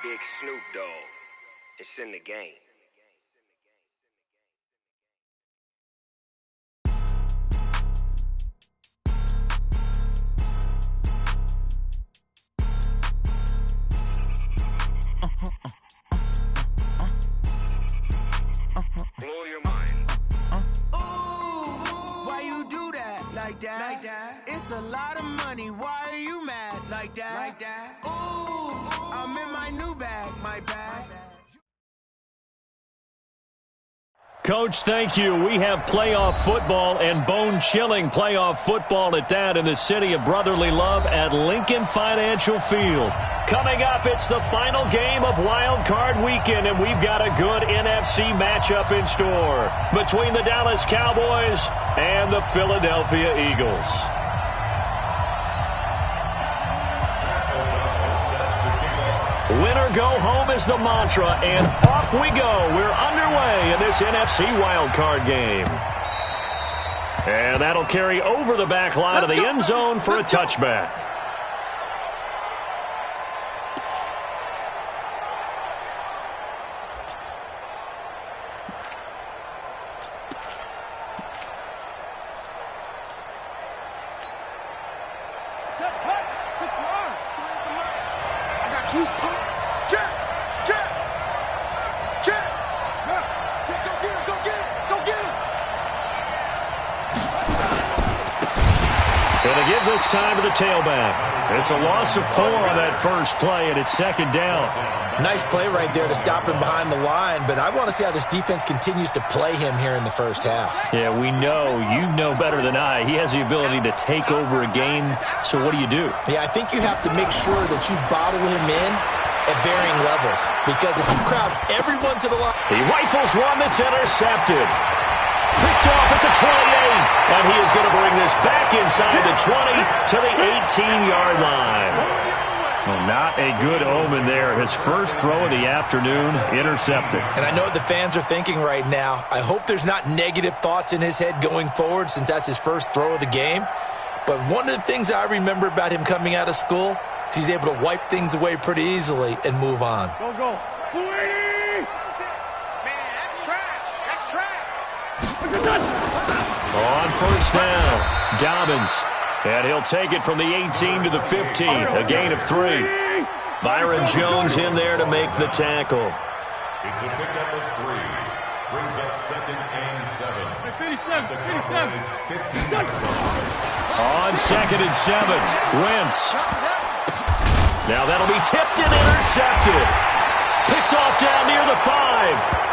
Big Snoop Dogg. It's in the game. Blow your mind. Why you do that? Like that? It's a lot of money. Why are you mad? Like that? Ooh, I'm in my new bag. My bag. Coach, thank you. We have playoff football and bone-chilling playoff football at that in the city of brotherly love at Lincoln Financial Field. Coming up, it's the final game of Wild Card Weekend, and we've got a good NFC matchup in store between the Dallas Cowboys and the Philadelphia Eagles. Winner go home is the mantra, and off we go. We're underway in this NFC wildcard game. And that'll carry over the back line of the end zone for a touchback. This time to the tailback. It's a loss of 4 on that first play, and it's second down. Nice play right there to stop him behind the line, but I want to see how this defense continues to play him here in the first half. Yeah, we know. You know better than I. He has the ability to take over a game, so what do you do? Yeah, I think you have to make sure that you bottle him in at varying levels, because if you crowd everyone to the line... He rifles one that's intercepted. Picked off at the 28, and he is going to bring this back inside the 20 to the 18-yard line. Well, not a good omen there. His first throw of the afternoon, intercepted. And I know what the fans are thinking right now. I hope there's not negative thoughts in his head going forward since that's his first throw of the game. But one of the things I remember about him coming out of school is he's able to wipe things away pretty easily and move on. Go. On first down, Dobbins. And he'll take it from the 18 to the 15, a gain of 3. Byron Jones in there to make the tackle. It's a pickup of 3. Brings up 2nd and 7. The Cowboys 15. On 2nd and 7, Wentz. Now that'll be tipped and intercepted. Picked off down near the 5.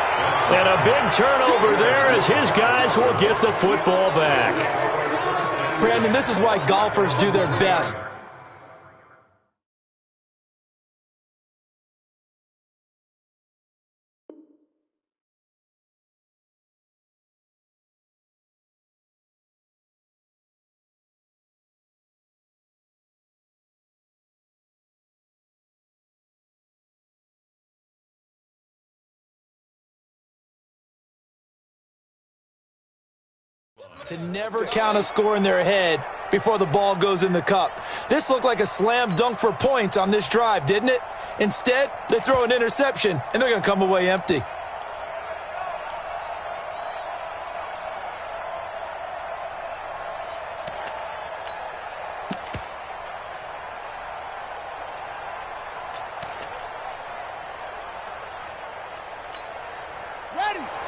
And a big turnover there as his guys will get the football back. Brandon, this is why golfers do their best. To never count a score in their head before the ball goes in the cup. This looked like a slam dunk for points on this drive, didn't it? Instead, they throw an interception, and they're going to come away empty.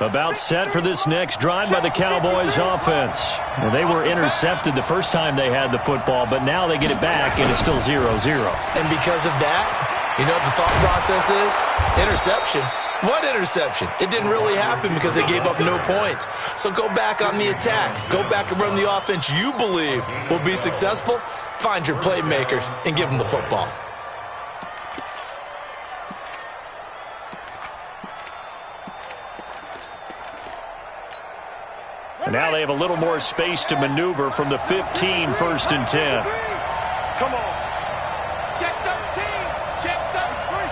About set for this next drive by the Cowboys offense. Well, they were intercepted the first time they had the football, but now they get it back, and it's still 0-0. And because of that, you know what the thought process is? Interception. What interception? It didn't really happen because they gave up no points. So go back on the attack. Go back and run the offense you believe will be successful. Find your playmakers and give them the football. And now they have a little more space to maneuver from the 15, 1st and 10. Come on. Check 13. Check 13.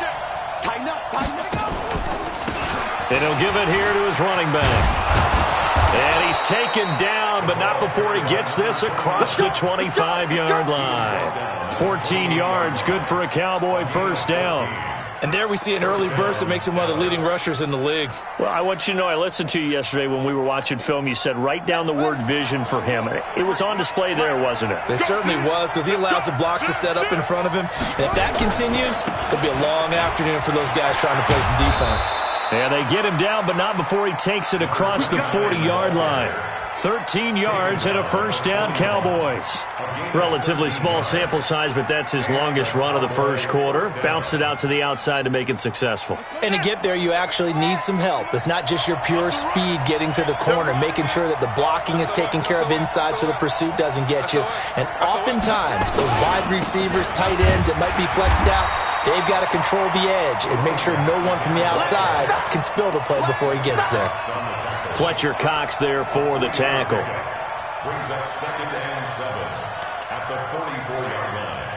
Check. Tighten up. And he'll give it here to his running back. And he's taken down, but not before he gets this across the 25-yard line. 14 yards, good for a Cowboy first down. And there we see an early burst that makes him one of the leading rushers in the league. Well, I want you to know, I listened to you yesterday when we were watching film. You said write down the word vision for him. It was on display there, wasn't it? It certainly was, because he allows the blocks to set up in front of him. And if that continues, it'll be a long afternoon for those guys trying to play some defense. And they get him down, but not before he takes it across the 40-yard line. 13 yards and a first down, Cowboys. Relatively small sample size, but that's his longest run of the first quarter. Bounced it out to the outside to make it successful. And to get there, you actually need some help. It's not just your pure speed getting to the corner, making sure that the blocking is taken care of inside so the pursuit doesn't get you. And oftentimes, those wide receivers, tight ends that might be flexed out, they've got to control the edge and make sure no one from the outside can spill the play before he gets there. Fletcher Cox there for the tackle. Brings up 2nd and 7 at the 44-yard line.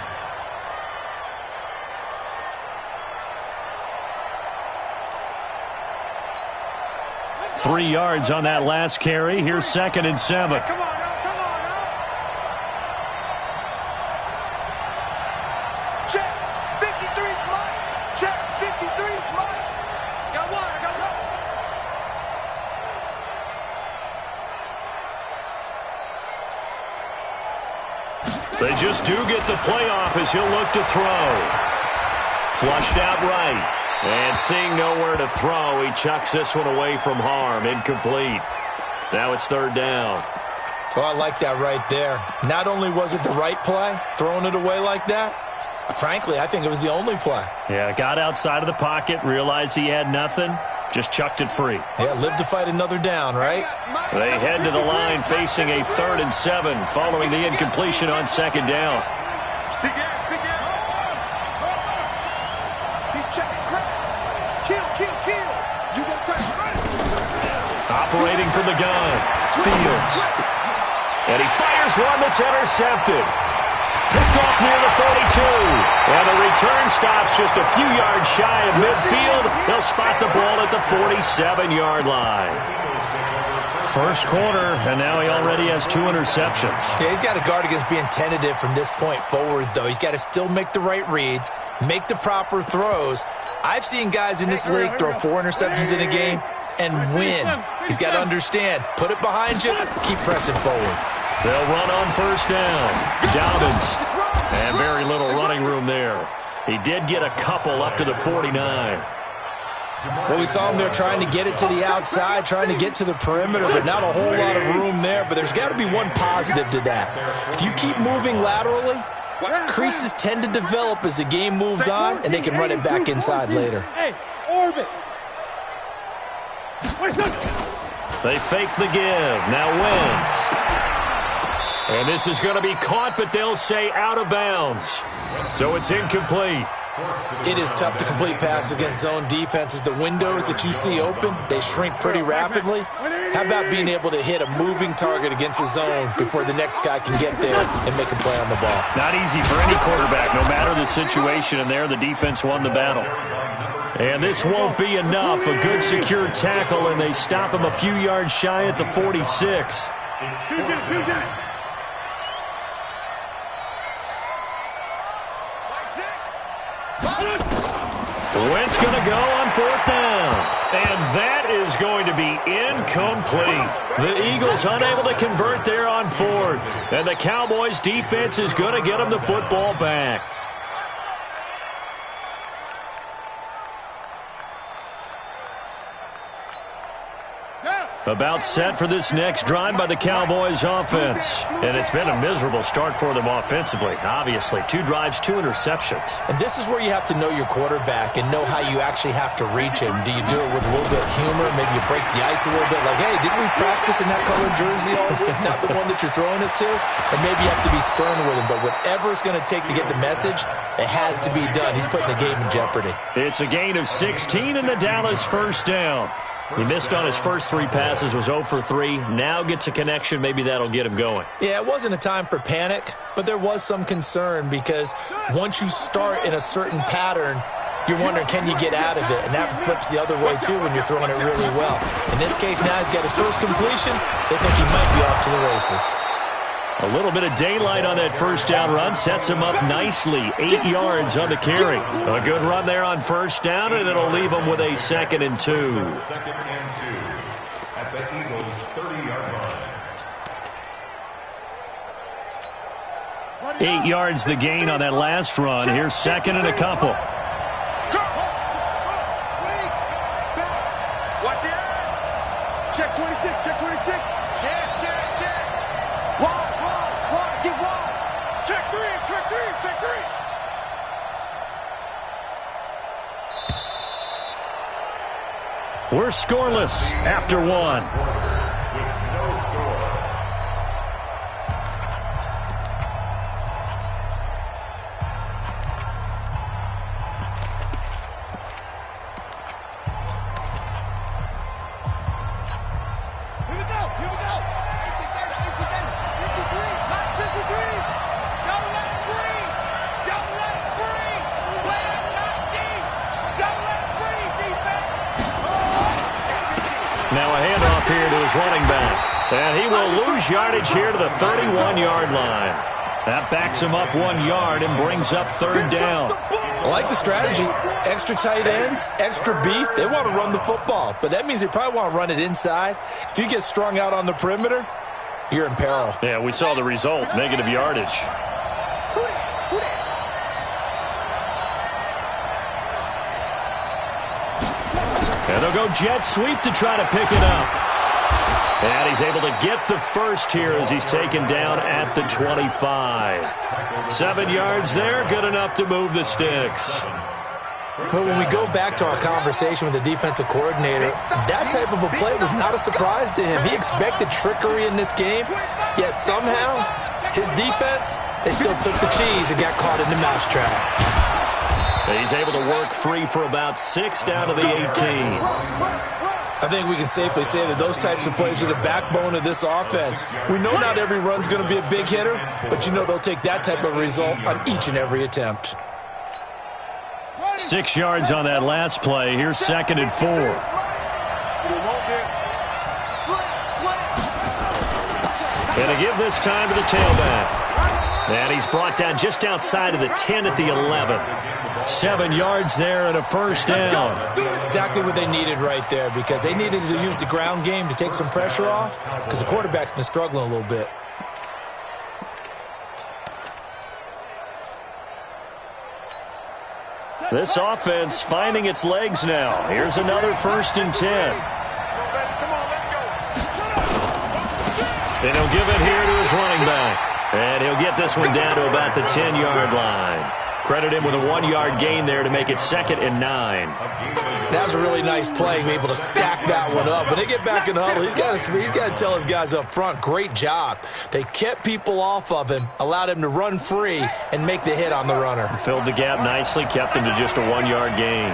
3 yards on that last carry. Here's 2nd and 7. Come on now, come on now. Check, 53's mine. Check, 53's mine. Got one, I got one. They just do get the play off as he'll look to throw. Flushed out right. And seeing nowhere to throw, he chucks this one away from harm. Incomplete. Now it's 3rd down. Oh, I like that right there. Not only was it the right play, throwing it away like that, frankly, I think it was the only play. Yeah, got outside of the pocket, realized he had nothing, just chucked it free. Yeah, live to fight another down, right? They head to the line facing a 3rd and 7 following the incompletion on 2nd down. Big air. He's checking crap. Kill. You gonna take it? Operating from the gun, Fields. And he fires one that's intercepted. Picked off near the 42. And the return stops just a few yards shy of midfield. They'll spot the ball at the 47-yard line. First quarter, and now he already has 2 interceptions. Yeah, he's got to guard against being tentative from this point forward, though. He's got to still make the right reads, make the proper throws. I've seen guys in this league throw 4 interceptions in a game and win. He's got to understand, put it behind you, keep pressing forward. They'll run on first down. Dobbins. And very little running room there. He did get a couple up to the 49. Well, we saw him there trying to get it to the outside, trying to get to the perimeter, but not a whole lot of room there. But there's got to be one positive to that. If you keep moving laterally, creases tend to develop as the game moves on, and they can run it back inside later. Hey, orbit. They fake the give. Now Wentz. And this is going to be caught, but they'll say out of bounds. So it's incomplete. It is tough to complete passes against zone defenses. The windows that you see open, they shrink pretty rapidly. How about being able to hit a moving target against a zone before the next guy can get there and make a play on the ball? Not easy for any quarterback, no matter the situation. And there, the defense won the battle. And this won't be enough. A good secure tackle, and they stop him a few yards shy at the 46. Wentz going to go on 4th down. And that is going to be incomplete. The Eagles unable to convert there on 4th. And the Cowboys defense is going to get them the football back. About set for this next drive by the Cowboys offense. And it's been a miserable start for them offensively, obviously. 2 drives, 2 interceptions. And this is where you have to know your quarterback and know how you actually have to reach him. Do you do it with a little bit of humor? Maybe you break the ice a little bit like, hey, didn't we practice in that colored jersey all week? Not the one that you're throwing it to? And maybe you have to be stern with him. But whatever it's going to take to get the message, it has to be done. He's putting the game in jeopardy. It's a gain of 16 in the Dallas first down. He missed on his first 3 passes, was 0 for 3. Now gets a connection. Maybe that'll get him going. Yeah, it wasn't a time for panic, but there was some concern because once you start in a certain pattern, you're wondering, can you get out of it? And that flips the other way, too, when you're throwing it really well. In this case, now he's got his first completion. They think he might be off to the races. A little bit of daylight on that first down run sets him up nicely. 8 yards on the carry. A good run there on first down, and it'll leave him with a 2nd and 2. 2nd and 2 at the Eagles' 30-yard line. 8 yards the gain on that last run. Here's 2nd and a couple. Watch the eye. Check 26, check 26. Check. Wide, get wide. Check 3. We're scoreless after one. With no score. Here we go. 18-30, 53, line 53. Don't let it breathe. Play it not deep. Don't let it breathe, defense. Now a handoff here to his running back. And he will lose yardage here to the 31-yard line. That backs him up 1 yard and brings up 3rd down. I like the strategy. Extra tight ends, extra beef. They want to run the football, but that means they probably want to run it inside. If you get strung out on the perimeter, you're in peril. Yeah, we saw the result, negative yardage. And they'll go jet sweep to try to pick it up. And he's able to get the first here as he's taken down at the 25. 7 yards there, good enough to move the sticks. But when we go back to our conversation with the defensive coordinator, that type of a play was not a surprise to him. He expected trickery in this game, yet somehow his defense, they still took the cheese and got caught in the mousetrap. He's able to work free for about 6 down to the 18. I think we can safely say that those types of plays are the backbone of this offense. We know not every run's going to be a big hitter, but you know they'll take that type of result on each and every attempt. 6 yards on that last play. Here's 2nd and 4. And to give this time to the tailback. And he's brought down just outside of the 10 at the 11. 7 yards there and a first down. Exactly what they needed right there, because they needed to use the ground game to take some pressure off, because the quarterback's been struggling a little bit. This offense finding its legs now. Here's another 1st and 10. And he'll give it here to his running back. And he'll get this one down to about the 10-yard line. Credit him with a 1-yard gain there to make it 2nd and 9. That was a really nice play, able to stack that one up. When they get back in the huddle, he's got to tell his guys up front, great job. They kept people off of him, allowed him to run free, and make the hit on the runner. Filled the gap nicely, kept him to just a 1-yard gain.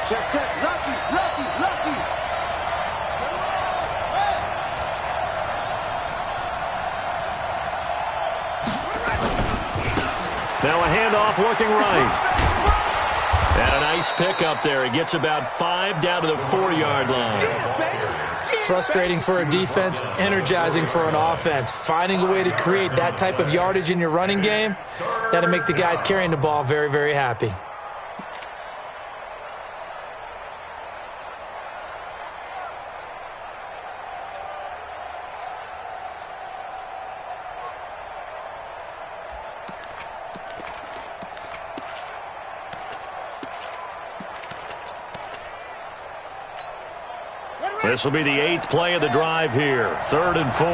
Check. Lucky. Now a handoff looking right. And a nice pickup there. He gets about 5 down to the 4-yard line. Frustrating for a defense, energizing for an offense. Finding a way to create that type of yardage in your running game, that'll make the guys carrying the ball very, very happy. This will be the 8th play of the drive here. 3rd and 4.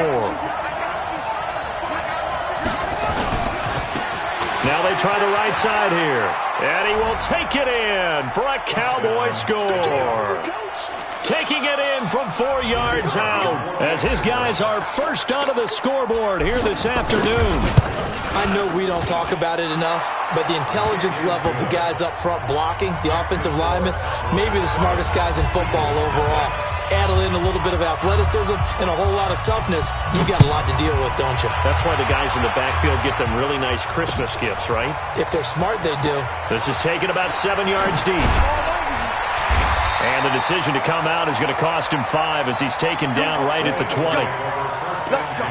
Now they try the right side here. And he will take it in for a Cowboy score. Taking it in from 4 yards out as his guys are first onto the scoreboard here this afternoon. I know we don't talk about it enough, but the intelligence level of the guys up front blocking, the offensive linemen, maybe the smartest guys in football overall. add in a little bit of athleticism and a whole lot of toughness, you've got a lot to deal with, don't you? That's why the guys in the backfield get them really nice Christmas gifts, right? If they're smart, they do. This is taken about 7 yards deep. And the decision to come out is going to cost him 5 as he's taken down right at the 20. Let's go.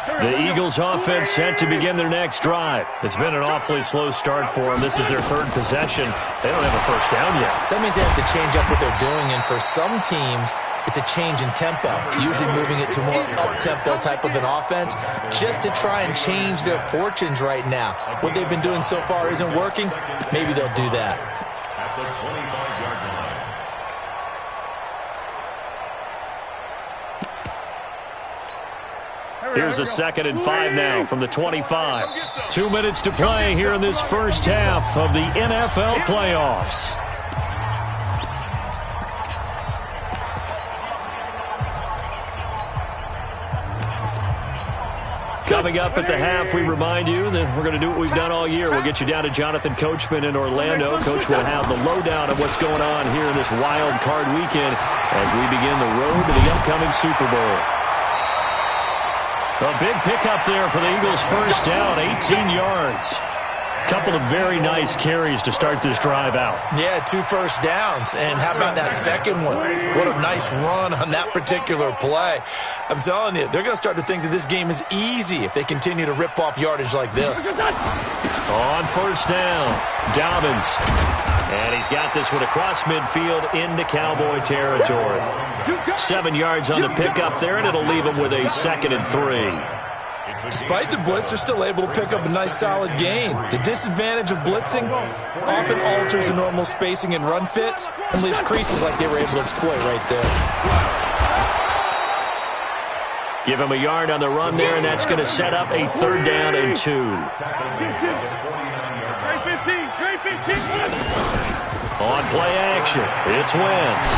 The Eagles offense set to begin their next drive. It's been an awfully slow start for them. This is their 3rd possession. They don't have a first down yet. So that means they have to change up what they're doing, and for some teams, it's a change in tempo, usually moving it to more up-tempo type of an offense just to try and change their fortunes right now. What they've been doing so far isn't working. Maybe they'll do that. At the 25-yard line. Here's a 2nd and 5 now from the 25. 2 minutes to play here in this first half of the NFL playoffs. Coming up at the half, we remind you that we're going to do what we've done all year. We'll get you down to Jonathan Coachman in Orlando. Coach will have the lowdown of what's going on here in this wild card weekend as we begin the road to the upcoming Super Bowl. A big pickup there for the Eagles' first down, 18 yards. Couple of very nice carries to start this drive out. Yeah, 2 first downs. And how about that second one? What a nice run on that particular play. I'm telling you, they're going to start to think that this game is easy if they continue to rip off yardage like this. On first down, Dobbins. And he's got this one across midfield into Cowboy territory. 7 yards on the pickup there, and it'll leave him with a 2nd and 3. Despite the blitz, they're still able to pick up a nice solid gain. The disadvantage of blitzing often alters the normal spacing and run fits and leaves creases like they were able to exploit right there. Give him a yard on the run there, and that's going to set up a 3rd down and 2. On play action, it's Wentz.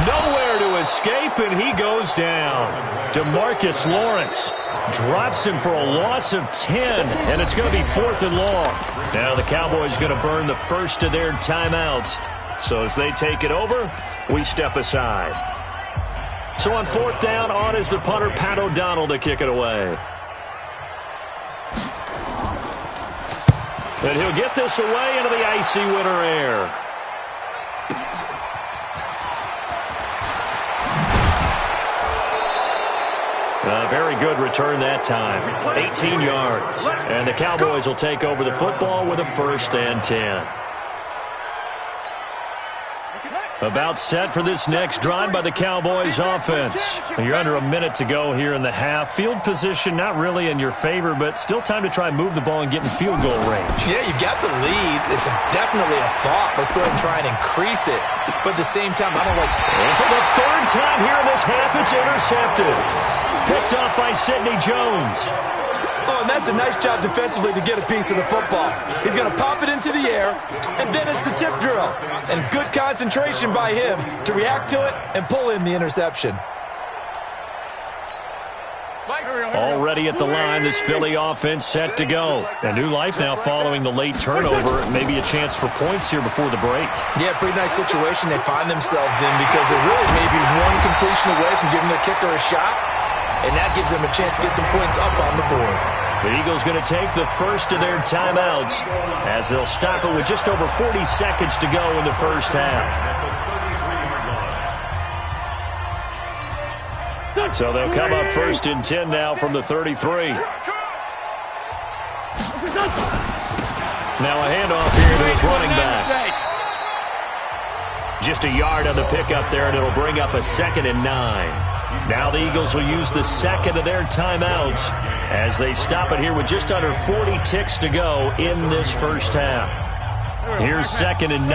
Nowhere to escape, and he goes down. DeMarcus Lawrence drops him for a loss of 10, and it's going to be 4th and long. Now the Cowboys going to burn the first of their timeouts. So as they take it over, we step aside. So on 4th down, on is the punter, Pat O'Donnell, to kick it away. And he'll get this away into the icy winter air. A very good return that time. 18 yards. And the Cowboys will take over the football with a 1st and 10. About set for this next drive by the Cowboys offense. You're under a minute to go here in the half. Field position not really in your favor, but still time to try and move the ball and get in field goal range. Yeah, you've got the lead. It's definitely a thought. Let's go ahead and try and increase it. But at the same time, I don't like... And for the 3rd time here in this half, it's intercepted. Picked off by Sidney Jones. Oh, and that's a nice job defensively to get a piece of the football. He's going to pop it into the air, and then it's the tip drill. And good concentration by him to react to it and pull in the interception. Already at the line, this Philly offense set to go. A new life now following the late turnover. Maybe a chance for points here before the break. Yeah, pretty nice situation they find themselves in because they're really maybe one completion away from giving their kicker a shot. And that gives them a chance to get some points up on the board. The Eagles going to take the first of their timeouts as they'll stop it with just over 40 seconds to go in the first half. So they'll come up 1st and 10 now from the 33. Now a handoff here to his running back. Just a yard on the pickup there, and it'll bring up a 2nd and 9. Now the Eagles will use the 2nd of their timeouts as they stop it here with just under 40 ticks to go in this first half. Here's 2nd and 9.